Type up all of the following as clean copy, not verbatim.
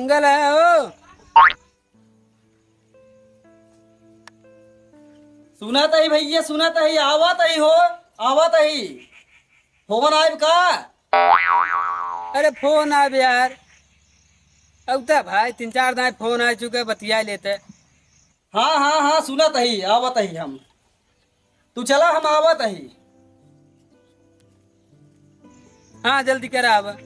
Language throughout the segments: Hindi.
मंगल है ओ। सुनत ही भैया, सुनत ही, आवत ही हो, आवत ही। फोन आयब का? अरे फोन आ यार। अब तो भाई 3-4 दिन फोन आ चुके, बतिया लेते। हाँ हाँ हाँ, सुनत ही, आवत ही हम। तू चला, हम आवत ही। हाँ जल्दी करा अब।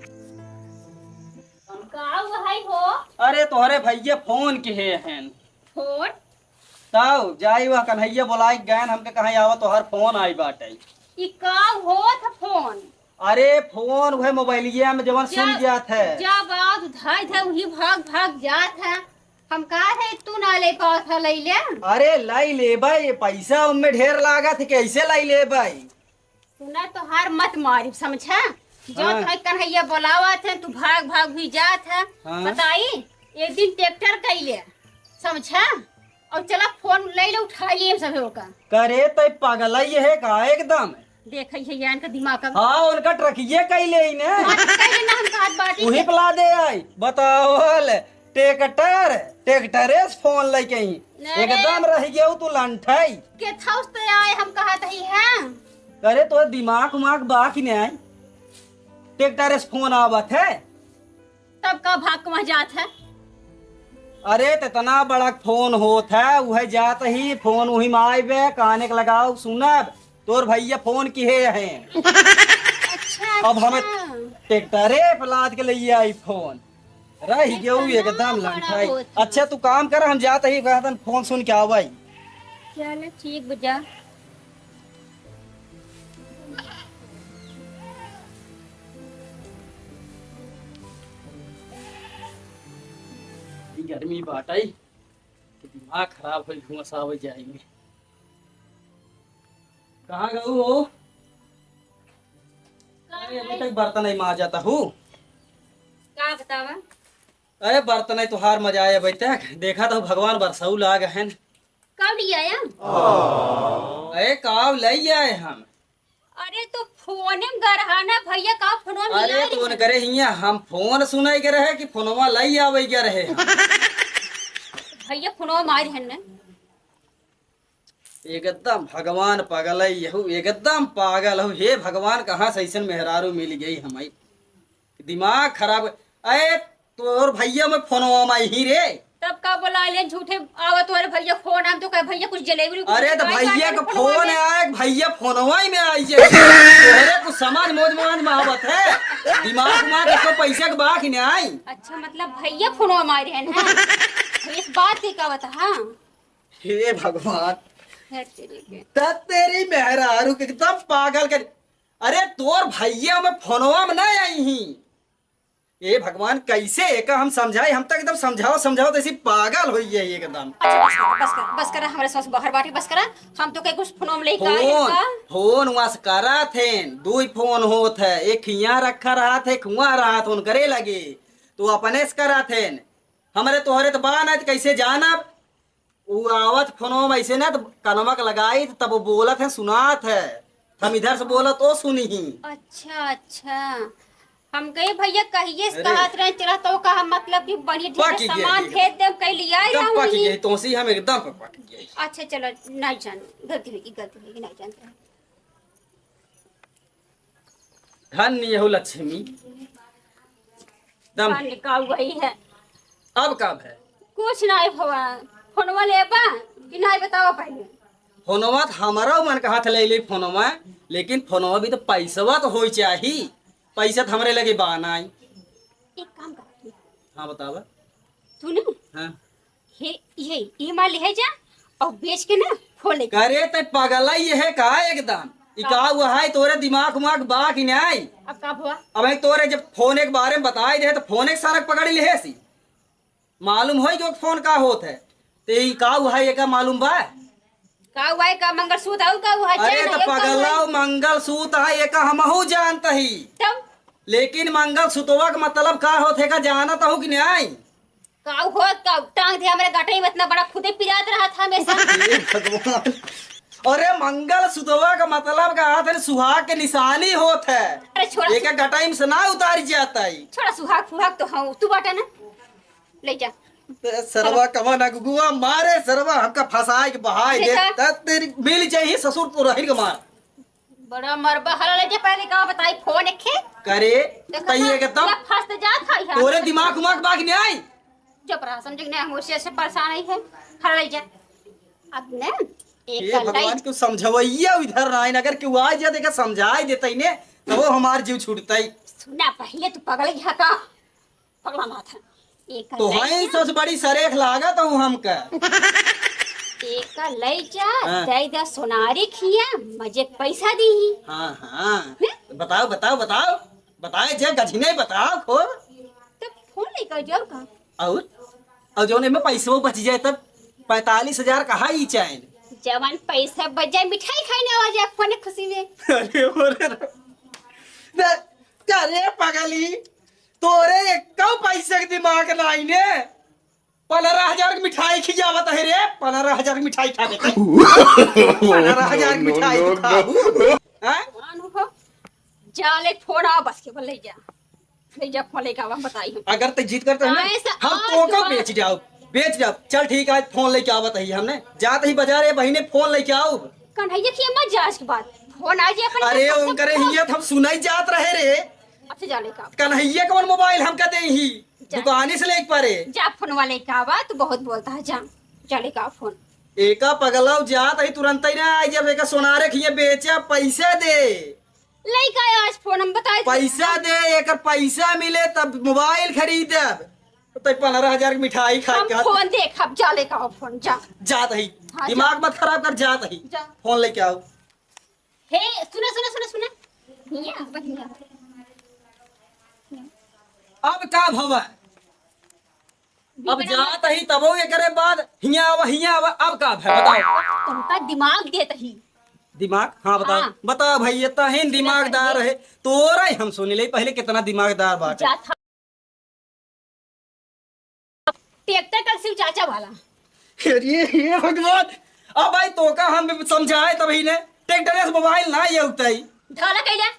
का वहाई हो अरे तोहरे भैया फोन के हैं। फोन। तब जाई वह कन्हैया बोलाई गैन हमके कहाँ आवत, तोहर फोन आई बाटे। ई का हो था फोन। अरे फोन वह मोबाइलिया में जवन सुन गया था। जब आज धाय था वही भाग भाग जात है। हम कहा है तू ना ले पाओ था ले ले। अरे लाई ले भाई, पैसा उनमें ढेर लागत है, कैसे लाई ले भाई? सुना तो हार मत मारी, समझा? जो हाँ। था कन्हैया बोलावा थे तू भाग भाग भी जात है। हाँ। बताई एक दिन ट्रैक्टर कैले, समझा? और चला फोन ले ले, उठा लिए सब होगा। करे तो पागल ही है का एकदम। देख है यान का दिमाग का हाँ उनका ट्रकिये कैले ही ने। कैले ना हम हाथ बाटी वही पला दे आई बताओ। ट्रैक्टरे से फोन लेके ही अरे। एकदम रह गया तू लंठाई। के था उस तो आए हम कहा ही हैं। करे तो दिमाग उमाग बाकी नहीं आई। ट्रैक्टरे से फोन आवत है। तब का भाग के वहाँ जात है। अरे तो इतना बड़ा फोन होत है, वह जात ही फोन वही में आइबे, काने के लगाओ सुनब तोर भैया फोन किए हैं। अच्छा अब हमें अच्छा। ट्रैक्टरे पलाद के लिए आई फोन रह गयो एकदम लंठाई। अच्छा तू काम कर, हम जाते ही कहतन फोन सुन के आवाई। चलो ठीक बुझा। गर्मी बाटाई कि दिमाग खराब हो, घुमस आवे जाएंगे। कहाँ गऊ हो? अरे अभी तक बर्तन ही मार जाता हूँ। का बतावा? अरे बर्तन ही तुहार मजा आया अभी तक। देखा तो भगवान बरसऊ लाग हैं। कब लिया या? अरे काव लई आए हम। अरे तो फोन में गरहाना भैया का फोन में अरे लिया तो करे हिया हम फोन सुनाई के रहे कि फोनवा लई आवे के रहे हम। भैया फोनवा मार है ना। एकदम भगवान पागल है, एकदम पागल हो। हे भगवान कहाँ से ऐसन मेहरारू मिल गई हमारी, दिमाग खराब। अरे तोर भैया में फोनवा में ही रे। तब का बोला ले झूठे आवत वाले भैया फोन हम तो कहे भैया कुछ जलेबी। अरे तो भैया का फोन आए, भैया फोनवा ही में आई जे। तोरे कुछ समझ मोज में आवत है, दिमाग में इसको पैसे के बाकी नहीं आई। अच्छा मतलब भैया फोनवा मारे हैं ना। तो इस बात की का बता। हाँ हे भगवान, है तेरे के। तब तेरी मेहरारू के एकदम पागल कर। अरे तोर भैया में फोनवा में नहीं आई ही। ये भगवान कैसे एक हम समझाए, हम तक एकदम समझाओ समझाओ तो ऐसी पागल हुई है एकदम। अच्छा बस कर हमारे सास बाहर बाटी बस करा। हम तो कहीं कुछ फोन में लेके आए फोन का। फोन वहां से करा थे, दो ही फोन होत है, एक हिया रखा रहा थे, खुआ रहा था, करे लगे तो अपने से करा थे। हमारे तोहरे तो बान है, कैसे जानब? वो आवत फोनो में ऐसे ना तो कनमक लगाई तब वो बोलत है, सुनात है। हम इधर से बोलत तो सुनी ही। अच्छा अच्छा। हम कहे भैया कहिए अरे। कहत रहे चला तो कहा मतलब कि बढ़िया पक ढेर गया, सामान ठीक भेज दे कहीं लिया ही एकदम पक रहूंगी। गई तो सी हम एकदम पक गए। अच्छा चलो नहीं जान गलती होगी नहीं जानते। धन्य यहू लक्ष्मी दम। निकाल गई है। अब कब है? कुछ नहीं भवा फोनवा लेबा कि नहीं बताओ पहले। फोनवा तो हमारा मन कहा था ले फोनवा, लेकिन फोनवा भी तो पैसवा तो हो चाहिए। पैसा तो हमारे लगे बाना। एक काम कर हाँ बतावा। तू ना हाँ ये माल ले जा और बेच के ना फोन ले। करे तो पागल ही है का एकदम। इका हुआ है तोरे दिमाग उमाग बा कि नहीं? अब का हुआ? अब एक तोरे जब फोन के बारे में बताई दे तो फोन एक सारक पकड़ ले सी मालूम हो जो फोन का होत है। तो ये का हुआ है, ये का मालूम बा? का हुआ है का मंगलसूत्र आऊ का हुआ है? अरे चैन तो है, का हुआ है? पगला मंगल सूत्र है, ये का हमहू जानता ही। तब लेकिन मंगल सूत्रवा का मतलब का होते का जानत हूँ कि नहीं? का हुआ का टांग थे हमारे गाटे में इतना बड़ा खुदे पिरात रहा था हमेशा। हे भगवान। अरे मंगल सूत्रवा का मतलब का हाथ है सुहाग के निशानी होत है। अरे छोड़ा एक गटाई में से ना उतारी जाता है। छोड़ा सुहाग फुहाग तो हाँ तू बाटा ना। ले जा। सरवा कमा ना गुगुआ मारे सरवा हमका फंसाए के बहाए दे अच्छा। तब तेरी मिल चाहिए ससुर तो रही के मार बड़ा मरबा हला ले जा, पहले का बताई फोन एखे करे तई एकदम फंस तो जा था यार। तोरे दिमाग उमाग बाग नहीं आई जब रहा समझ नहीं हमसे से परेशान आई है। हला ले जा अब ना एक ये कल भगवान को समझवैया इधर ना आइन अगर क्यों आ जा देखा समझाई देते ने तो वो हमार जीव छूटतई सुना पहले तू पगल ही का पगला ना था। एक तो हाई सोच बड़ी सरेख लागत हूँ हमका एक ले जा हाँ। दे दे सोनारी खिया मजे पैसा दी। हाँ हाँ बताओ बताओ बताओ बताए जे गझने बताओ खो तो फोन लेकर जाओ का और जो में पैसों बच जाए तब 45,000 कहा ही चैन जवान पैसा बच जाए मिठाई खाने आ जाए फोन खुशी में। अरे अरे पगली तोरे एक पैसे के दिमाग नाई ने 15,000 की मिठाई खिजावत है रे 15,000 की मिठाई खा देते 15,000 की मिठाई तू खाऊ अनुभव जा ले फोन आ बस के ले जा फोन लेकर आवा बताई हम। अगर ते जीत करते हैं ऐसा हम आज तो को बात- बेच जाओ चल ठीक है फोन लेके आवत है हमने जात ही बाजार बहिने फोन लेके आओ कन्हैया की मत जा इसके बाद फोन आ जाए अपन अरे उनकरे हियत हम सुनाई जात रहे रे अच्छा जा लेकर कन्हैया कौन मोबाइल हम का दे ही दुकानी से लेके पारे जा फोन वाले का आवा तू बहुत बोलता है जा लेकर आ फोन। एका पगलाव जात है तुरंत ही ना आई जब एका सोनारे खिए बेचे पैसा दे लेकर आया आज फोन हम बताए पैसा दे एक पैसा मिले तब मोबाइल खरीदब तो 15,000 की मिठाई खा हम के फोन देख अब जा लेकर आओ फोन जा। जात ही हाँ, दिमाग मत खराब कर जात ही जा। फोन लेके आओ हे सुना सुना सुना सुना हिया बहिया अब का भवा अब जात ही तबो ये करे बाद हिया अब का भय बताओ तुमका दिमाग देत ही दिमाग हाँ बताओ हाँ। बताओ भाई ये तो है दिमागदार है तोरा ही हम सुन ले पहले कितना दिमागदार बात है जा था ट्रैक्टर का सिर्फ चाचा वाला ये भगवान अब भाई तो का हम समझाए तभी ने ट्रैक्टर से मोबाइल ना ये उठता ही ढाला कैला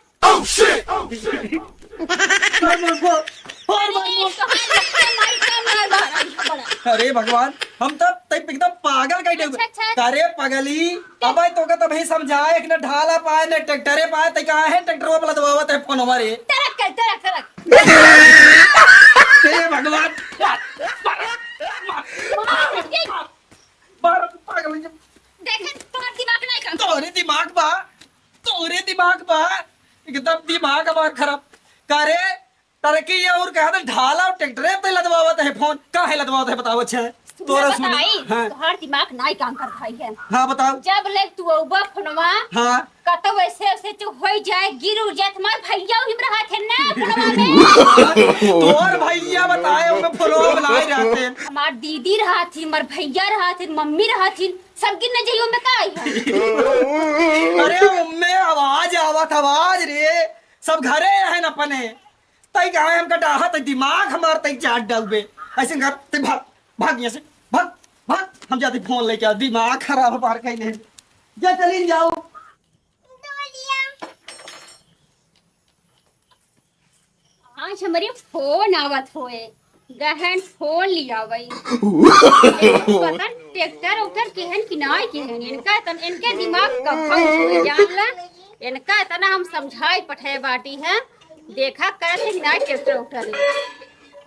अरे भगवान हम तब एकदम पागल कह अच्छा, अच्छा। अरे पगली अब भाई तो का तभी समझाए कि न ढाला पाए न ट्रैक्टरे पाए तो कहा है ट्रैक्टर वाला दबावत है फोन हमारे तरक हे भगवान पागल देख तुम्हारा दिमाग नहीं काम तोरे दिमाग बा एकदम दिमाग हमार खराब करे तरक्की ये और कहा था ढाला और ट्रैक्टरे पे लदवावत है फोन काहे लदवावत है बताओ अच्छा तोरा सुन हाँ तुम्हारा दिमाग नहीं काम कर भाई है। हाँ बताओ जब ले तू औबा फोनवा हाँ कतो वैसे तो हो जाए गिर उड़ जाए तुम्हारे भैया ही रहा थे ना फोनवा में तोर भैया बताए उनमें फोनो बनाए रहते हैं हमार दीदी रहा थी हमार भैया रहा थे मम्मी रहा थी सब गिन जाइयो में का आई है। अरे उम्मे आवाज रे सब घरे है न अपने तई गाय हम कटाहा तई दिमाग हमार तई चाट डालबे ऐसे घर ते भाग यहाँ से भाग हम जाते फोन लेके आ दिमाग खराब हमार कहीं नहीं जा चली जाओ आज हमारे फोन आवत होए गहन फोन लिया वही पता ट्रैक्टर उतर केहन किनाय केहन इनके दिमाग का भंग हुए जानला इनका इतना हम समझाई पठाए बाटी है देखा करे थे ना ट्रैक्टर उतर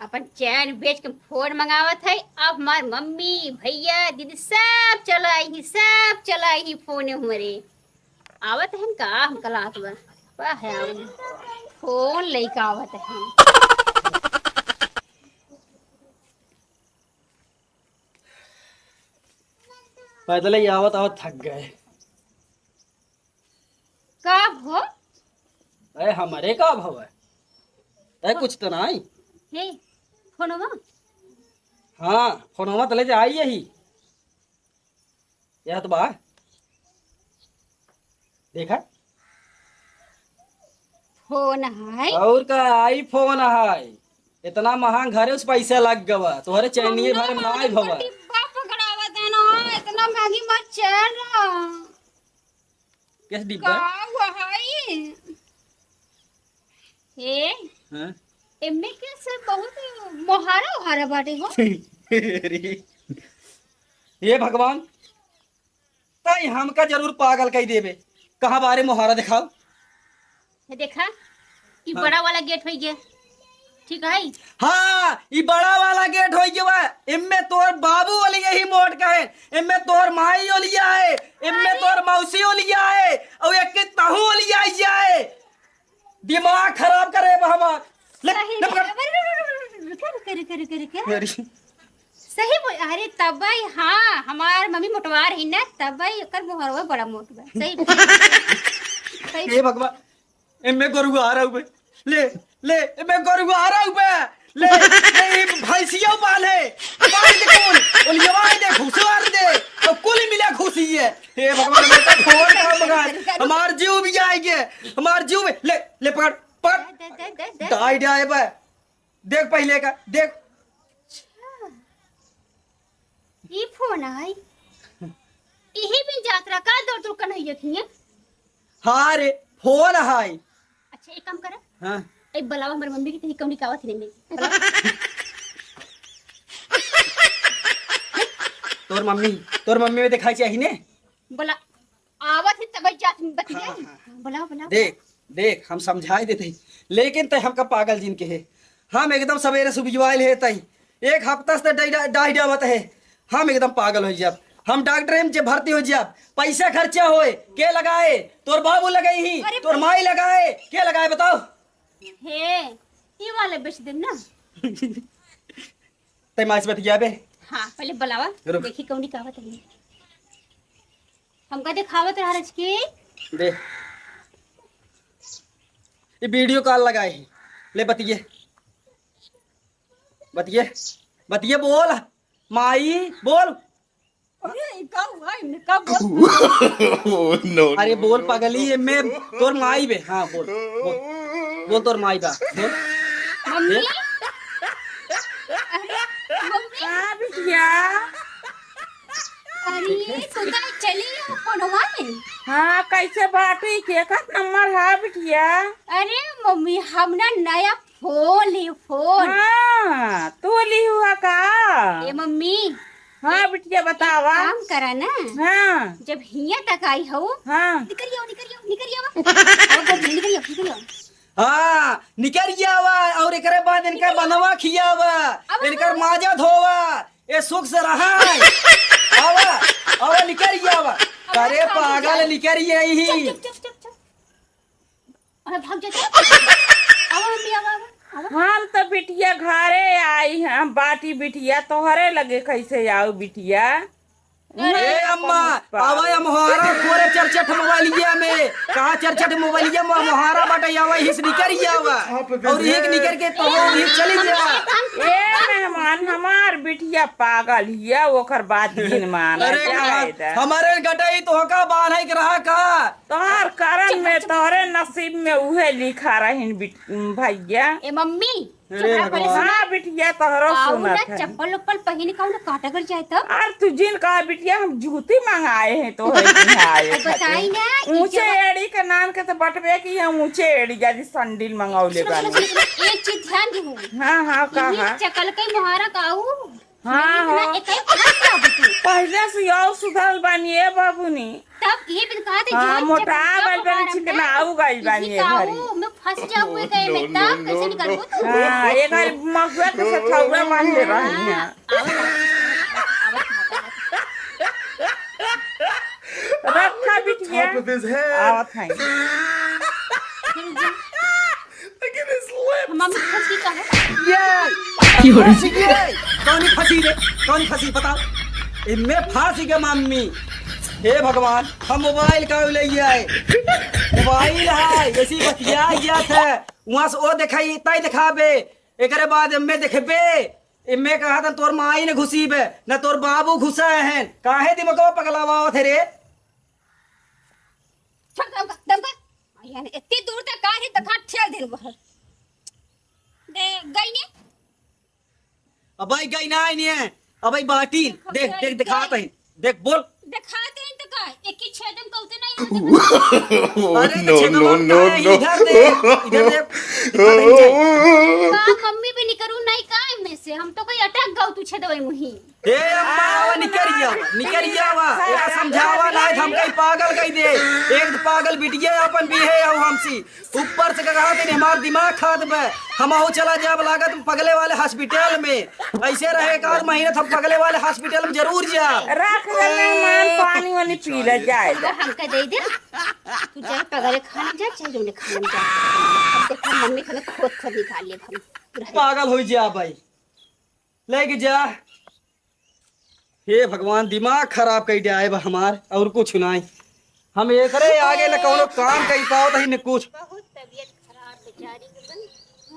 अपन चैन बेच के फोन मंगावत है अब हमार मम्मी भैया दीदी सब चलाई ही फोन हमारे आवत है का हम कलात बा है फोन लेके आवत है हम पैदल ही आवत आवत थक गए का भो अरे हमारे का भाव है अरे कुछ तो नहीं हे फोनवा हाँ फोन तले से आई यही यह तो बा देखा फोन है और का आई फोन है इतना महंग घरे उस पैसा लग गवा तोहरे चैनिए भर में आई भवा पकड़ावत है ना इतना महंगी मत चल किस डिब्बा का हुआ है हे हाँ एमे के से बहुत मोहारा ओहारा बाटे हो। ये भगवान ताई हमका जरूर पागल कही देवे। कहाँ बारे मोहारा दिखाओ। ये देखा ई हाँ। बड़ा वाला गेट होई गया, ठीक है। हाँ ये बड़ा वाला गेट हो गया। इनमें तोर बाबू वाली यही मोट का है, इनमें तोर माई ओलिया है, इनमें तोर मौसी ओलिया है और एक के तहु ओलिया जाए। दिमाग खराब करे हमार। ले ले पकड़। मेरी सही बोल। अरे तबई हाँ हमार मम्मी मोटवा रही ना, तबई कर मोहरवा बड़ा मोट बा। सही सही। हे भगवान इनमें गोरु आ रहा हूँ। ले ले इनमें गोरु आ रहा हूँ। ले ले भैंसिया पाले बाई दे कुल ओलिया दे घुसवार दे और कुल मिला खुशी है। हे भगवान बेटा फोन कर मगर हमार जीव भी जाएंगे, हमार जीव में। ले ले पकड़ पकड़ डाई डाई बे। देख पहले का देख। ई फोन आई यही भी यात्रा का दौड़ दौड़ कर नहीं थी। हाँ रे फोन हाय। अच्छा एक काम कर, हाँ एक बुलावा हमारी मम्मी की कहीं कौन निकावत नहीं में। तोर मम्मी में दिखाई चाहिए ने। बोला आवत है तब जात में बतिया। बुलाओ बुलाओ। देख देख हम समझाई देते लेकिन तय हमका पागल जिन के है। हम एकदम सवेरे सुबह है तई एक हफ्ता से डाई डावत है। हम एकदम पागल हो जाब। हम डॉक्टर में भर्ती हो जाब। पैसा खर्चा होए के लगाए। तोर बाबू लगाई ही, तोर माई लगाए के लगाए बताओ। हे ये वाला बेच दे ना। तय माइस बतिया बे। हाँ पहले बुलावा रुक। देखी कौन निकावत है। हमका दिखावत रहा रच के। दे ये वीडियो कॉल लगाए है। ले बतिए बतिए बतिए बोल माई बोल। No, अरे बोल पगली मैं तोर माई बे। हाँ बोल बोल बोल तोर माई बा बोल। मम्मी ये? बिटिया अरे सुधा चली फोनवा में। हाँ कैसे बाटी के का नंबर है बिटिया? अरे मम्मी हम ना नया फोन ली फोन। हाँ तू ली हुआ का? ए मम्मी हाँ बिटिया बतावा। काम करा ना। हाँ जब हिया तक आई हो हाँ निकलियो निकलियो निकलियो। हाँ निकरिया हुआ और एकरे बाद इनका बनवा खिया हुआ इनकर माजा धोवा ये सुख से रहा आवा आवा निकरिया हुआ। अरे पागल निकरिया ही। चुप चुप चुप चुप। अरे भाग जा। आवा मम्मी आवा आवा। हम तो बिटिया घरे आई हैं। बाटी बिटिया तोहरे लगे कैसे आओ बिटिया? ए अम्मा आवा मोहारा पूरे चरचट मोबाइलिया में कहा चरचट मोबाइलिया में मोहारा बाटे आवा हिस निकरिया हुआ और एक निकर के तो ही चली जा। ए मेहमान हमार बिटिया पागल हिया ओकर बात दिन मान अरे हमारे गटाई तो का बाल है रहा का। तोहर कारण में तोहरे नसीब में उहे लिखा रही भैया। ए मम्मी अरे हाँ बिटिया तोहरो आओ ना सुनत है। चप्पल उप्पल पहन के ना काटा कर जाए तब। और तू जिन कहा बिटिया हम जूती मंगाए हैं तो आए बताई ना ऊंचे एड़ी के नाम के तो बटवे की हम ऊंचे एड़ी जैसी संडील मंगाउले बानी। एक चीज ध्यान दीहू। हाँ हाँ कहा चकल के मोहारा काऊ। हाँ हाँ पहले से और सुधल बानी है बाबूनी। तब ये बिन कहा थे हाँ जो मोटा गल बानी चिकनाऊ गल बानी है घरी। मैं फंस जाऊंगी कहीं में तब कैसे निकलूं तू। हाँ ये घरी मगुआ के सठौरा बांध ले रही हैं। रखा बिटिया top of his head. आवत है। Look at his lip. Mummy फंस गई कहाँ? ये कौन फंसी रे कौन फंसी बताओ। इनमें फांसी के मम्मी। हे भगवान हम मोबाइल का ले आए। मोबाइल है ऐसी बतिया जात है वहां से वो दिखाई तय दिखाबे एकरे बाद में देखबे इनमें कहा था तोर माई ने घुसी बे न तोर बाबू घुसा है काहे दिमागो पगलावा थे रे। छोड़ दम कर यानी इतनी दूर तक का है तक ठेल दिन बाहर दे गई ने। अब भाई गई ना नहीं है अब भाई बाटी देख देख दिखाते हैं देख बोल दिखाते हैं तो का एक ही छेदन कहते नहीं। Oh, अरे no, तो no, no, इधर देख no. इधर देख का मम्मी भी नहीं करू नहीं का में से हम तो कोई अटक गौ तू छदवई मुही ए अम्मा आवा निकरिया वा एका समझावा ना हम कहीं पागल कही दे एक पागल बिटिया अपन भी है हमसी ऊपर से कहा कि हमार दिमाग खा दबे हम हो चला जाब लागत पगले वाले हॉस्पिटल में ऐसे रहे एक आध महीने हम पगले वाले हॉस्पिटल में जरूर जा रख ले मेहमान पानी वानी पी ले जाए हमका दे दे तू जा पगले खाने जा चाहे जो खाने जा अब देखो मम्मी खाना खोद निकाल ले हम पागल हो जा भाई लेके जा हे भगवान दिमाग खराब कर दिया है हमार और कुछ नहीं हम एक रे आगे न कोनो काम कही पाओ तही न कुछ बहुत तबीयत खराब बेचारी के बन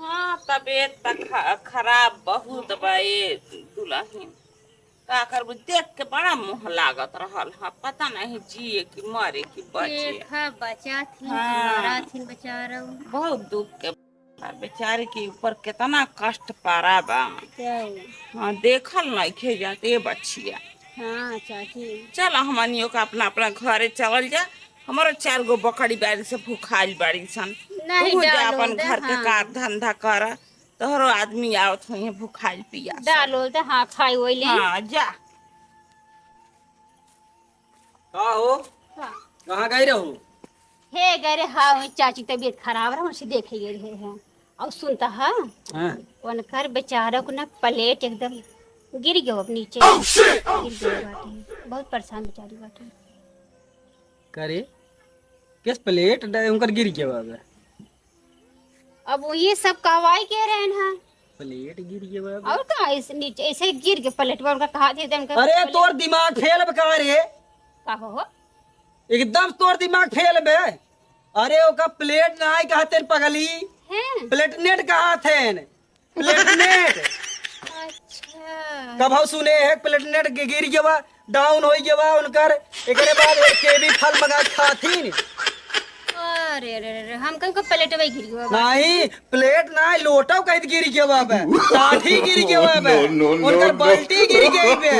हाँ तबीयत तक खराब बहुत बा ये दुल्हन का करबू देख के बड़ा मुँह लागत रहल हा पता नहीं जिए कि मरे कि बचे देखा बचा थी हाँ। मरा थी बेचारा बहुत दुख के बेचारे के ऊपर कितना कष्ट पारा बा हाँ देखल नहीं खे जाते बच्चिया हाँ चाची चल हमनियों का अपना अपना घरे चल जा हमारा 4 गो बकरी बारी से भूखाइल बाड़ी सन नहीं तू जा डालो अपन दे, घर के हाँ। कार धंधा कर तोहरो आदमी आवत हुई भूखाइल पिया डालो तो हाँ खाई वही ले हाँ जा का हो हाँ। कहाँ गई रहो हे गरे हाँ वही चाची तबीयत खराब रहा उनसे देखे गए रहे हैं और सुनता हाँ हाँ उनकर बेचारा को ना प्लेट एकदम गिर गयो अब नीचे गिर गयो बाटे बहुत परेशान बेचारी बाटे करे किस प्लेट उनकर गिर गया बाबा अब वो ये सब कहवाई कह रहे हैं प्लेट गिर गया बाबा और कहा इस नीचे ऐसे गिर के प्लेट पर उनका कहा थे उनका अरे तोर दिमाग फेल बका रे का हो एकदम तोर दिमाग फेल बे अरे ओका प्लेट ना आई कहते पगली हैं प्लेटनेट कहा थे प्लेटनेट अच्छा कब हम सुने है प्लेटनेट गिर गया डाउन हो गया उनकर एकरे बाद केबी फल मंगा खाथीन अरे अरे अरे हम कहीं को प्लेट में गिर गयो नहीं प्लेट ना लोटा कहीं गिर गया बाबा टाठी गिर गया बाबा उनकर बाल्टी गिर गई बे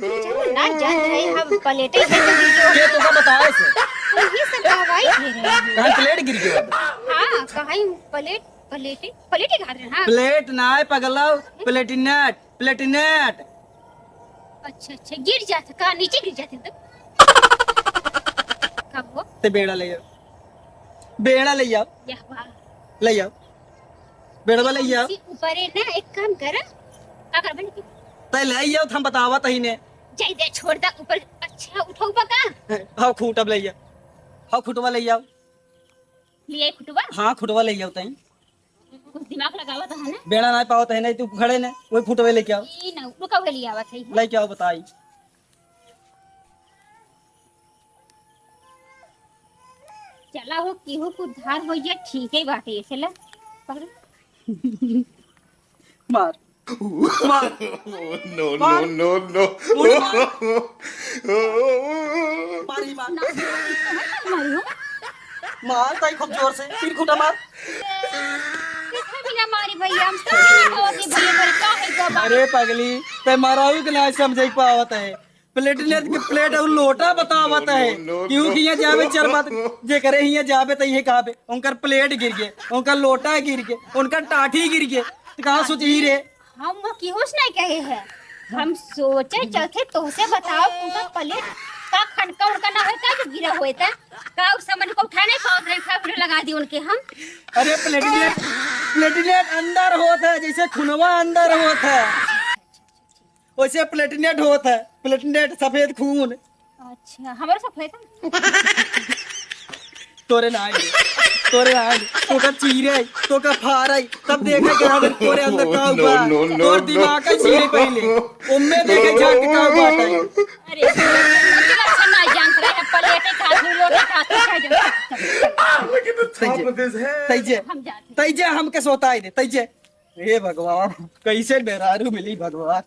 चलो ना जान रहे हम प्लेट ही गिर गयो ये तुमको बताए से तो ये सब कहवाई कह रहे हैं कहाँ प्लेट गिर गया बाबा हाँ कहीं प्लेट ही खा रहे हैं हाँ प्लेट ना पगला प्लेटिनेट प्लेटिनेट अच्छा अच्छा गिर जाते कहाँ नीचे गिर जाते तो कब वो ते बेड़ा ले जाओ बेड़ा ले जाओ यह वाह ले जाओ बेड़ा ले जाओ ऊपर है ना एक काम कर का कर बन ते ले जाओ हम बतावा तही ने जाई दे छोड़ दा ऊपर अच्छा उठाऊ पका हाँ खूटब ले जाओ हाँ खुटवा ले जाओ लिए खुटवा हाँ खुटवा ले जाओ तही कुछ दिमाग लगावा था है ना बेड़ा ना पाओ तही नहीं तू खड़े ने वही खुटवे लेके आओ ई ना रुका हुआ लिया आवत है लेके आओ बताई चला हो की हो कुछ धार हो गया ठीक है बाटे ऐसे ला पकड़ मार मार No, no, no, no. मारी मार मारी हो मार तही खूब जोर से तीन खुटा मार किथे बिना मारी भैया हम सब नहीं होती भैया पर का है का अरे पगली ते माराऊ के ना समझ पावत है प्लेटनेट के प्लेट और लोटा बतावत है क्यों कि यहाँ जावे चल बात जे करे यहाँ जावे तो ये कहा पे उनकर प्लेट गिर गए उनका लोटा गिर गए उनका टाठी गिर गए तो कहाँ सोच ही रे हम वो की होश नहीं कहे हैं हम सोचे चलते तो से बताओ उनका प्लेट का खनका उनका ना है का जो गिरा हुआ था का उस सामान को उठा नहीं पाओ रहे खा लगा दी उनके हम अरे प्लेटनेट अंदर होता है जैसे खुनवा अंदर होता है वैसे प्लेटनेट होता है प्लेटनेट सफेद खून अच्छा हमारे सब है था तोरे ना आए तो का चीरे तो का फारे तब देखे के अंदर तोरे अंदर का हुआ तोर दिमाग का चीरे पहले उम्मे देखे जाके का हुआ था अरे अच्छा ना जान रहे हैं प्लेट खा लोटे खा जा Look at the top of his head. तैजे हम जाते तैजे हमके सोता ही दे तैजे हे भगवान कैसे बेरारू मिली भगवान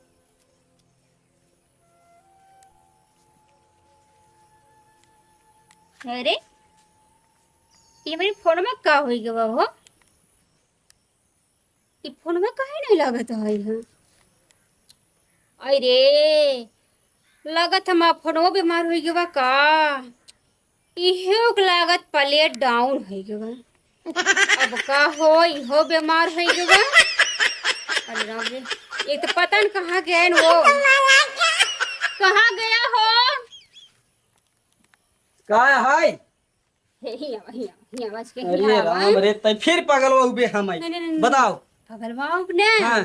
अरे ये मेरी फोन में का होई गवा हो ये फोन में काहे नहीं लागत है यहाँ अरे लागत हम फोनो बीमार हो गवा का इहे लागत प्लेट डाउन हो गवा अब का हो बीमार हो गए। अरे राम रे, एक तो पता न कहाँ गए न वो, कहाँ गया हो। का है? ही आवाज के अरे राम रे, तै फिर पागल हो बे हम बताओ। पागल बाप ने हाँ।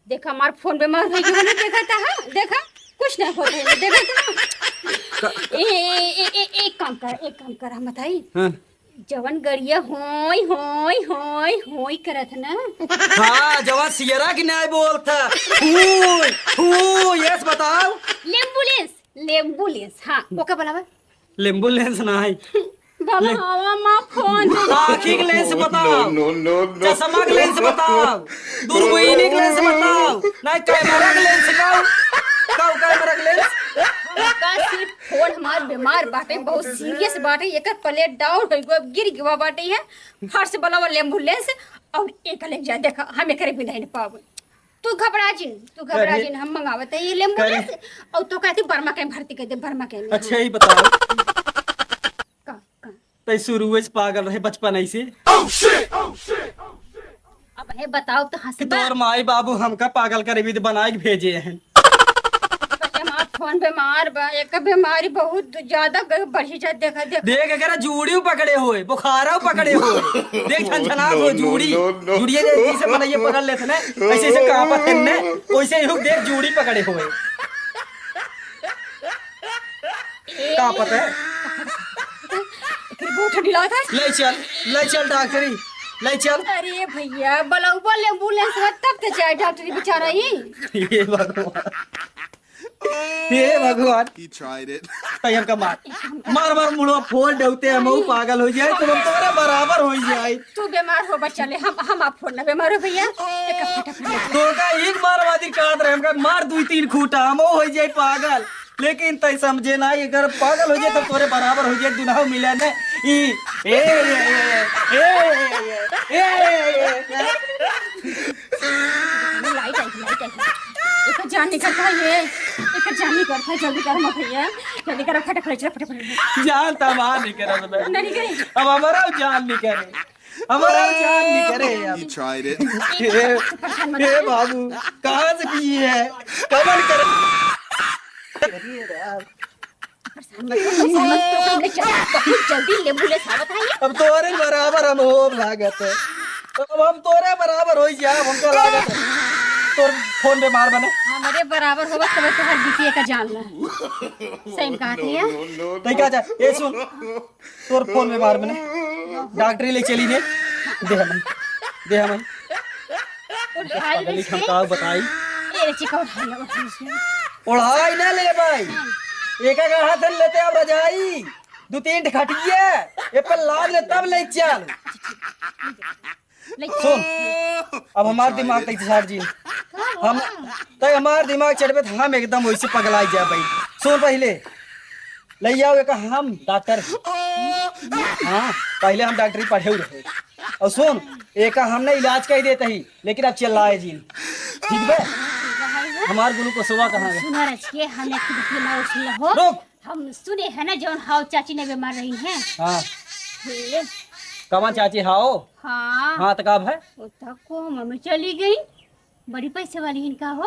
देखा हमार फोन पे मार गई ना, देखा था। हाँ देखा कुछ नहीं होता है, देखा था। एक काम कर हम बताई। हाँ। जवन गड़िया होई होई होई होई करत ना। हाँ जवान सियरा की नहीं बोलता। हुई हुई यस बताओ। लेम्बुलेंस हाँ ओके बनावा। एम्बुलेंस नहीं। बनावा माँ फोन दे। आँखी के लेंस बताओ। No, no, no. चश्मा के लेंस बताओ। दूरबीनी के लेंस बताओ। नहीं कैमरा के लेंस बताओ। कैमरा के लेंस। का सिर्फ फोन हमार बीमार बाटे, बहुत सीरियस बाटे, एकर प्लेट डाउन हो गयो, गिर गवा बाटे है। फट से बोलावा एम्बुलेंस और एक ले जा। देखा हम एकरे बिना नहीं पावे। तू घबरा जिन हम मंगावत है ये एम्बुलेंस और तो कहती बर्मा के भर्ती कर दे, बर्मा के। अच्छा ही बताओ। का तै शुरू से पागल रहे बचपन ऐसे। अब है बताओ तो हंस तोर माई बाबू हमका पागल करे भी बनाए के भेजे हैं। हमार फोन बीमार बा, एक बीमारी बहुत ज्यादा बढ़ी जा। देखा देख अगर जूड़ी पकड़े हुए बुखारा पकड़े हुए देख झनझनात हो जूड़ी जूड़ी जैसे बनाइए पकड़ लेते ना ऐसे ऐसे कांपत है ने वैसे ही देख जूड़ी पकड़े हुए कांपत है। ले चल डॉक्टरी ले चल। अरे भैया बोला बोले एम्बुलेंस तब तो जाए डॉक्टरी बेचारा ही। ये भगवान हे भगवान। He tried it. तैयार का मार मुड़वा फोन देते हम पागल हो जाए तो हम तुम्हारे बराबर हो जाए। तू बीमार हो बच्चा ले हम आप फोन ना बीमार हो भैया। एक फटाफट तो का एक मार वादी काट रहे हमका मार 2-3 खूटा हम हो जाए पागल। लेकिन तय समझे ना अगर पागल हो जाए तो तोरे बराबर हो जाए दुनाव मिले ने ई ए लाइट आई एक जान निकलता है ये, एक जान निकलता है। जल्दी कर मत भैया, जल्दी कर फटाफट चल फटाफट। जान तबाह नहीं करे अब नहीं करे अब हमारा जान नहीं करे हमारा जान नहीं करे अब। He tried it. हे बाबू कहाँ से की है कमन कर जल्दी एम्बुलेंस आवत है। अब तोरे बराबर हम हो लागत है। अब हम तोरे बराबर हो जाए हमको लागत है तोर फोन पे मार बने हमारे बराबर होगा तब तो हर बीती का जान ला। सही कहती है। नहीं कहा जाए ये सुन तोर फोन पे मार बने डॉक्टरी ले चली ने दे हम हम का बताई ये चिका उठा ओढ़ाई ना ले भाई एक हाथ लेते अब रजाई 2-3 खटिए ये पर लाद ले तब ले चल। सुन अब हमार दिमाग तक सर जी हम तय हमार दिमाग चढ़बे तो हम एकदम वैसे पगलाई जाए भाई। सुन पहले ले आओ एक हम डॉक्टर हाँ पहले हम डॉक्टरी पढ़े रहे और सुन एक हमने इलाज कर देते ही लेकिन अब चल रहा है जी ठीक है। हमार गुरु को सुबह कहाँ गए सुना रखिए हम एक बीमार उठल हो रुक हम सुने है ना जौन हाउ चाची ने बीमार रही हैं। हाँ कमन चाची हाओ हाँ हाँ तो कब है वो तक को मम्मी चली गई, बड़ी पैसे वाली इनका हो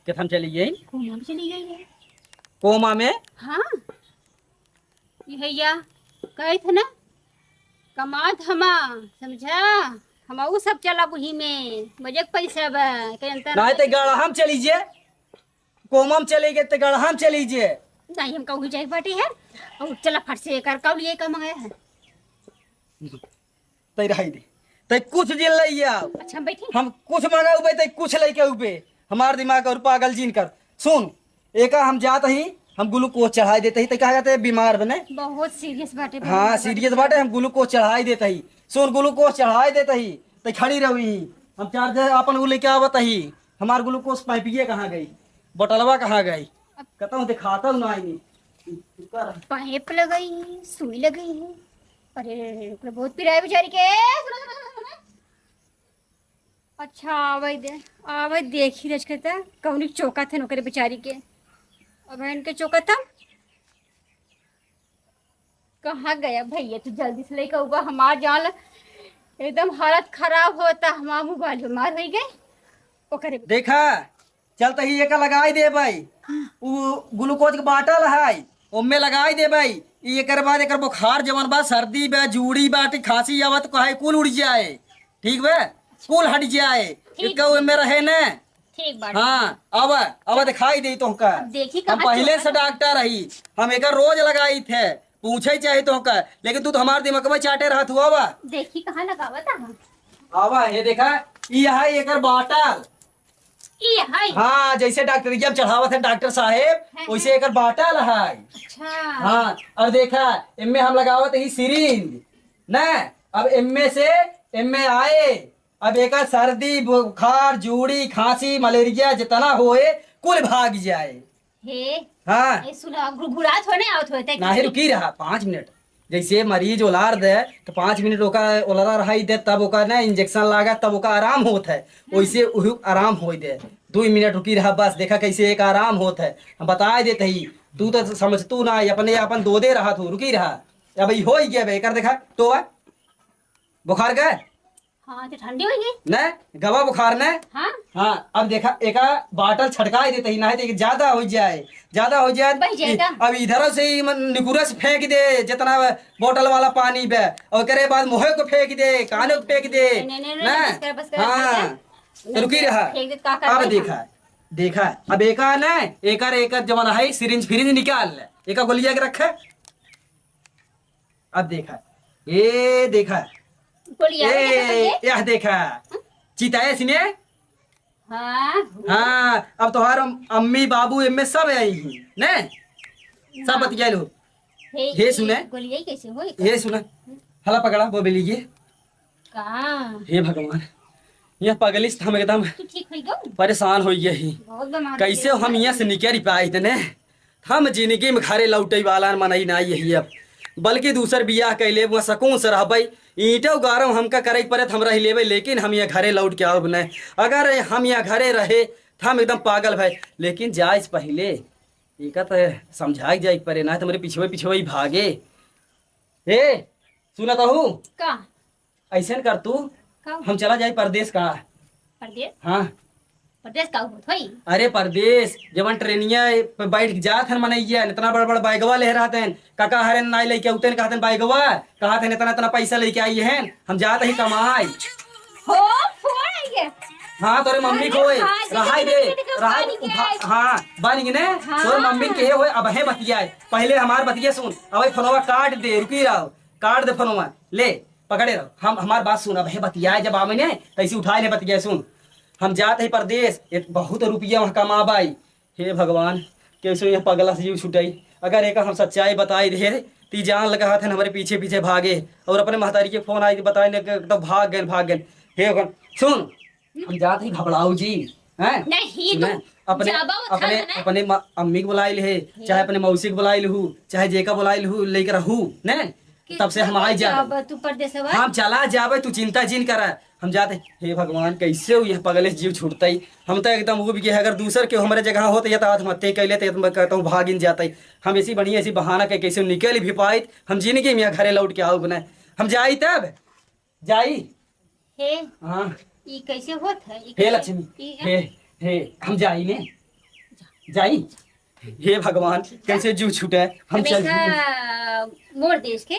कि हम चली गई कोमा में चली गई है। कोमा में। हाँ ये भैया कहे थे ना कमात हमा समझा हम वो सब चला बुही में मुझे पैसा बा नहीं तो गढ़ा हम चली जे कोमा में चले गए तो गढ़ा हम चली जे नहीं हम कहूँ जाए बाटी है और चला फट से कर कौन ये का मंगाया है। तै रही दे तै कुछ जिल ले आओ अच्छा बैठी हम कुछ मंगा उबे तै कुछ लेके उबे हमार दिमाग और पागल जीन कर। सुन एका हम जात ही हम ग्लूकोज चढ़ाई देते ही तै कहा जाते बीमार बने बहुत सीरियस बाटे। हाँ सीरियस बाटे हम ग्लूकोज चढ़ाई देते ही सुन ग्लूकोज चढ़ाई देते ही तै खड़ी रही हम चार्जर अपन वो लेके आवत ही हमार ग्लूकोज पाइपिए कहाँ गई बोतलवा कहाँ गई कहता हूँ दिखाता हूँ ना पाइप लगाई सुई लगाई है। अरे बहुत पिराए बेचारी के। अच्छा आवे देखी रच करता कौन चौका थे नौकरी बेचारी के अब इनके चौका था कहाँ गया भैया तू जल्दी से लेकर हुआ हमार जान एकदम हालत खराब होता हमार मोबाइल बीमार हो गए ओकरे देखा चल तही एक लगाई दे भाई उ ग्लूकोज के बाटल है ओमे लगाई दे भाई एकर बाद एकर बुखार जवन बा सर्दी बा जूड़ी बाटी खांसी आवत कहे कुल उड़ जाए ठीक बा कुल हट जाए इक्का में रहे न ठीक बात हाँ अब दिखाई दे तुमका देखी हम पहले से डॉक्टर रही हम एक रोज लगाई थे पूछे चाहे तुमका लेकिन तू तो हमारे दिमाग में चाटे रहा तू आवा देखी कहाँ लगावा था आवा ये देखा ये है एकर बाटल ये है हाँ जैसे डॉक्टर जब चढ़ावत है डॉक्टर साहेब वैसे एकर बाटल है अच्छा हाँ और देखा इनमें हम लगावत ही सिरिंज न अब इनमें से इनमें आए अब एक सर्दी बुखार जूड़ी खांसी मलेरिया जितना होए कुल भाग जाए हे हाँ ये सुना गुड़गुड़ात होने आवत होते नाही रुकी रहा 5 मिनट जैसे मरीज उलार दे तो 5 मिनट ओका उलारा रहाई दे तब ओका ना इंजेक्शन लागा तब ओका आराम होत है वैसे उहु आराम हो दे 2 मिनट रुकी रहा बस देखा कैसे एक आराम होत है हम बता देते ही तू तो समझ तू ना अपने अपन दो दे रहा तू रुकी रहा अब हो ही गया बेकर देखा तो बुखार गए हाँ तो ठंडी हो गई न गवा बुखार न हाँ हाँ अब देखा एक बाटल छटका देते ही ना है तो ज्यादा हो जाए बह जाएगा। अब इधर से ही निकुरा से फेंक दे जितना बोतल वाला पानी बे और करे बाद मुँह को फेंक दे कानों को फेंक दे नहीं, बस कर, हाँ रुकी रहा फेंक दे, का कर अब दे, देखा अब एक जमाना है सिरिंज फिरिंज निकाल ले एक गोलिया के रखा अब देखा गोलियां में क्या करते? यह देखा चिताए सिने हाँ हाँ अब तोहार अम्मी बाबू इनमें सब आई ने सब बतिया लो हे सुने गोलियां कैसे हो ये सुना हला पकड़ा वो बेलीजिए कहाँ हे भगवान यह पगलिस हम एकदम तू ठीक हो गयो परेशान हो गए ही बहुत बीमार कैसे हम यहाँ से निकल पाए इतने हम जिंदगी में घरे लौटे वाला मनई ना यही अब बल्कि दूसर बियाह कैले वहाँ सकून से रहबै ईंटो गारम हमका करे पड़े हम रह लेबै लेकिन हम यहाँ घरे लौट के आओ नहीं अगर हम यहाँ घरे रहे तो हम एकदम पागल भाई लेकिन जाए पहले एक तो समझा जाए पड़े ना तो मेरे पीछे ही भागे हे सुना तो हूँ का ऐसे कर तू का हम चला जाए परदेश का परदेश हाँ परदेश का होत होई अरे परदेश जवन ट्रेनिया पे बैठ जात हन मनैया इतना बड़ बड़ बैगवा ले रहते हैं काका हरे नाई लेके उतन कहते बैगवा कहते हैं इतना पैसा लेके आई हैं हम जाते ही कमाई हो फोन आई गया हाँ तोरे मम्मी को रहाई दे हाँ बन गए तोरे मम्मी के होए अब है बतियाए पहले हमार बतिया सुन अब फोनवा काट दे रुकी रहो काट दे फोनवा ले पकड़े रहो हम हमार बात सुन अब है बतियाए जब आवे ने तैसे उठाए ने बतिया सुन हम जाते ही परदेश एक बहुत रुपया वहाँ कमाबाई हे भगवान कैसे यह पगला से जीव छुटाई अगर एक हम सच्चाई बताई दे ती जान लगा थे हमारे पीछे भागे और अपने महतारी के फोन आई बताए तो भाग गए हे भगवान सुन हम जाते ही घबराऊ जी हैं नहीं सुने, अपने अपने अपने अम्मी को बुलाई ले चाहे अपने मौसी को बुलाई लहू चाहे जेका बुलाई लहू लेकर रहू ने तब से हम आई जा तू परदेश हम चला जाबे तू चिंता जिन कर हम जाते हे भगवान कैसे यह पगले जीव छूटता हम तो एकदम वो भी अगर दूसर के हमारे जगह होते या तो आत्महत्या कैले तो मैं कहता हूँ भागिन जाता हम ऐसी बढ़िया ऐसी बहाना के कैसे निकल भी पाए हम जिंदगी में घरे लौट के आओ बना हम जाई तब जाई हे हाँ ई कैसे होत है हे लक्ष्मी हे हम जाई ने जाई हे भगवान कैसे जीव छूटे हम चल मोर देश के